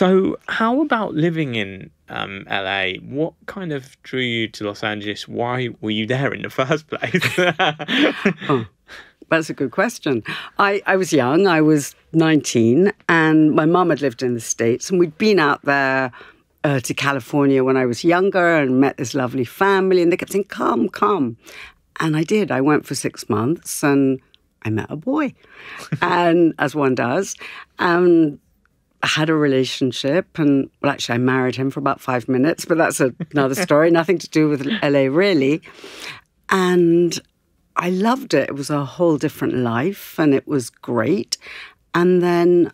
So how about living in LA? What kind of drew you to Los Angeles? Why were you there in the first place? Oh, that's a good question. I was young. I was 19, and my mum had lived in the States, and we'd been out there to California when I was younger and met this lovely family, and they kept saying, come, come. And I did. I went for 6 months, and I met a boy, and as one does, and I had a relationship, and well, actually, I married him for about 5 minutes, but that's another story, nothing to do with LA, really. And I loved it. It was a whole different life, and it was great. And then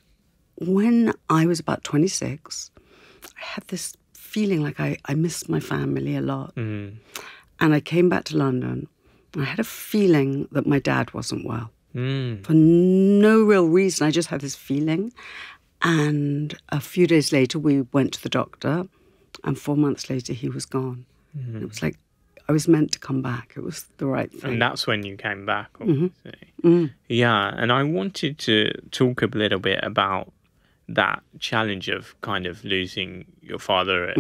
when I was about 26, I had this feeling like I missed my family a lot. And I came back to London, and I had a feeling that my dad wasn't well. For no real reason. I just had this feeling. And a few days later, we went to the doctor, and 4 months later, he was gone. It was like I was meant to come back. It was the right thing. And that's when you came back, obviously. Yeah, and I wanted to talk a little bit about that challenge of kind of losing your father at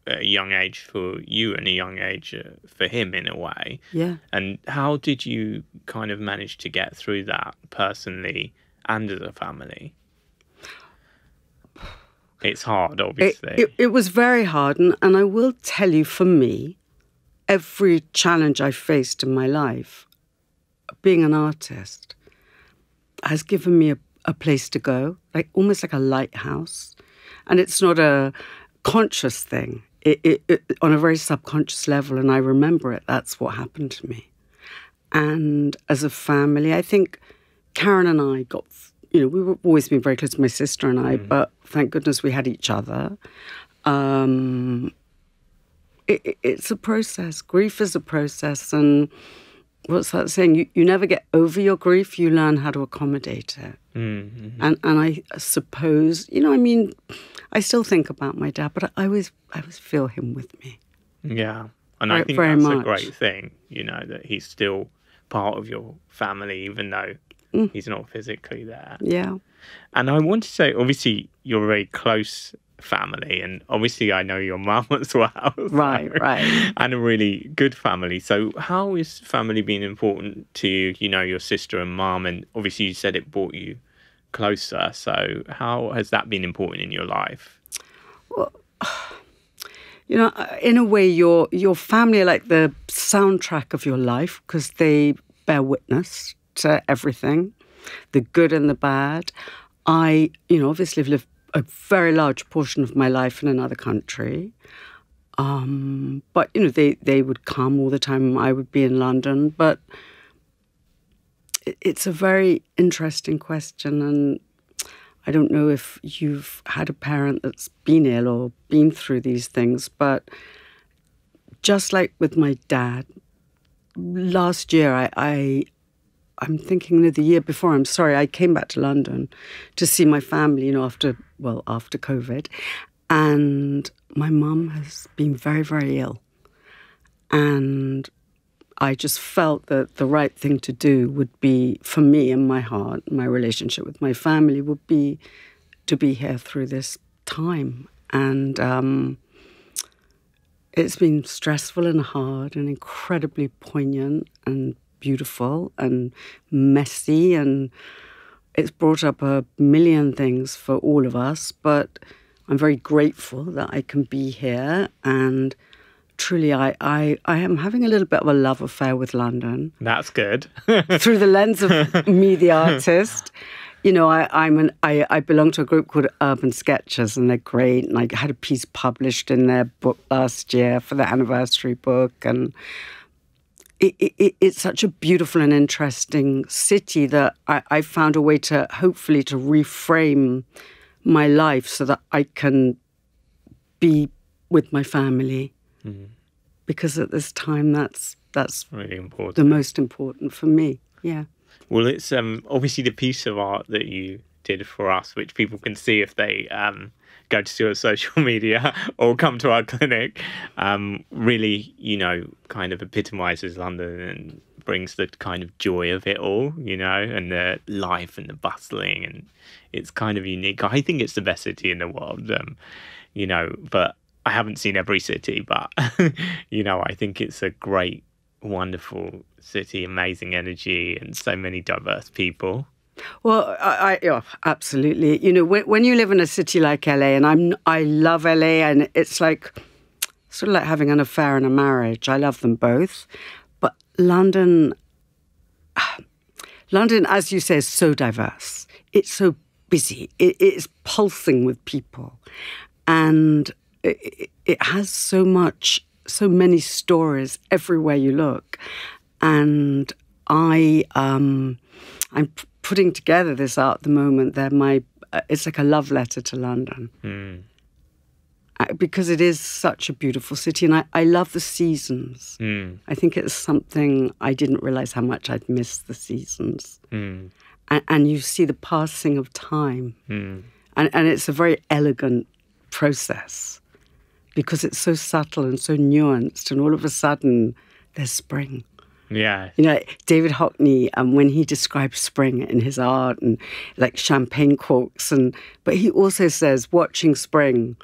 a young age for you and a young age for him, in a way. Yeah. And how did you kind of manage to get through that personally and as a family? It's hard, obviously. It was very hard. And I will tell you, for me, every challenge I faced in my life, being an artist, has given me a place to go, like almost like a lighthouse. And it's not a conscious thing. It on a very subconscious level, and I remember it. That's what happened to me. And as a family, I think Karen and I got, we've always been very close, my sister and I, but thank goodness we had each other. It's a process. Grief is a process, and what's that saying? You never get over your grief, you learn how to accommodate it. And I suppose, I still think about my dad, but I always feel him with me. Yeah. And I think that's a great thing, that he's still part of your family, even though he's not physically there. Yeah. And I want to say, obviously, you're a very close family, and obviously I know your mum as well. Right. And a really good family. So how is family being important to you, your sister and mum? And obviously you said it brought you closer. So how has that been important in your life? Well, in a way, your family are like the soundtrack of your life, because they bear witness to everything, the good and the bad. I, obviously have lived a very large portion of my life in another country. But, they would come all the time. I would be in London. But it's a very interesting question. And I don't know if you've had a parent that's been ill or been through these things. But just like with my dad, last year, I'm thinking the year before, I came back to London to see my family, after COVID. And my mum has been very, very ill. And I just felt that the right thing to do would be, for me in my heart, my relationship with my family, would be to be here through this time. And it's been stressful and hard and incredibly poignant and beautiful and messy, and it's brought up a million things for all of us, but I'm very grateful that I can be here, and truly I am having a little bit of a love affair with London. That's good. Through the lens of me, the artist. I belong to a group called Urban Sketchers, and they're great, and I had a piece published in their book last year for the anniversary book, and it's such a beautiful and interesting city that I found a way to hopefully to reframe my life so that I can be with my family. Because at this time, that's really important. The most important for me. Yeah. Well, it's obviously the piece of art that you did for us, which people can see if they go to your social media or come to our clinic, really, kind of epitomizes London and brings the kind of joy of it all, you know, and the life and the bustling, and it's kind of unique. I think it's the best city in the world, you know, but I haven't seen every city, but, you know, I think it's a great, wonderful city, amazing energy, and so many diverse people. Well, yeah, absolutely. You know, when you live in a city like LA, and I love LA, and it's like sort of like having an affair and a marriage. I love them both. But London, as you say, is so diverse. It's so busy. It's pulsing with people. And it has so many stories everywhere you look. And I'm putting together this art at the moment. It's like a love letter to London. Because it is such a beautiful city, and I love the seasons. I think it's something I didn't realize how much I'd missed the seasons. And you see the passing of time. And it's a very elegant process because it's so subtle and so nuanced, and all of a sudden there's spring. Yeah. You know, David Hockney, when he describes spring in his art and like champagne corks, but he also says watching spring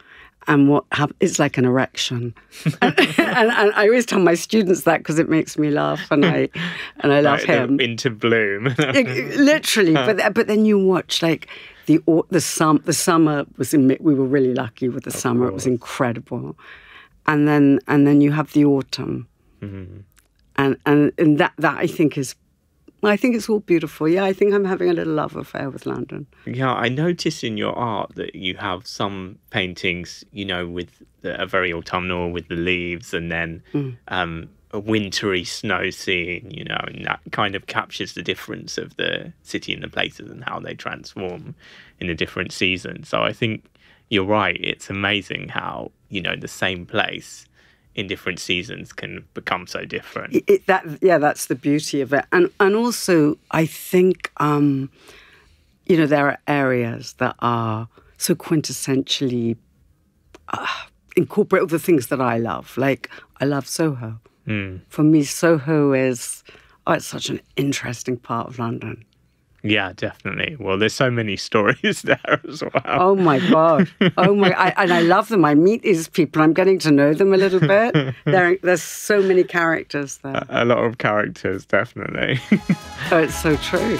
and it's like an erection. and I always tell my students that because it makes me laugh, and I love him. Into bloom. Literally, but then you watch like the summer was we were really lucky with the summer. Course. It was incredible, and then you have the autumn. And that I think it's all beautiful. Yeah, I think I'm having a little love affair with London. Yeah, I notice in your art that you have some paintings, you know, with a very autumnal with the leaves, and then a wintry snow scene, you know, and that kind of captures the difference of the city and the places and how they transform in the different seasons. So I think you're right. It's amazing how, you know, the same place in different seasons can become so different. That's the beauty of it. And also, I think, you know, there are areas that are so quintessentially incorporate all the things that I love. Like, I love Soho. For me, Soho is, it's such an interesting part of London. Yeah, definitely. Well, there's so many stories there as well. Oh, my God. And I love them. I meet these people. I'm getting to know them a little bit. There's so many characters there. A lot of characters, definitely. Oh, it's so true.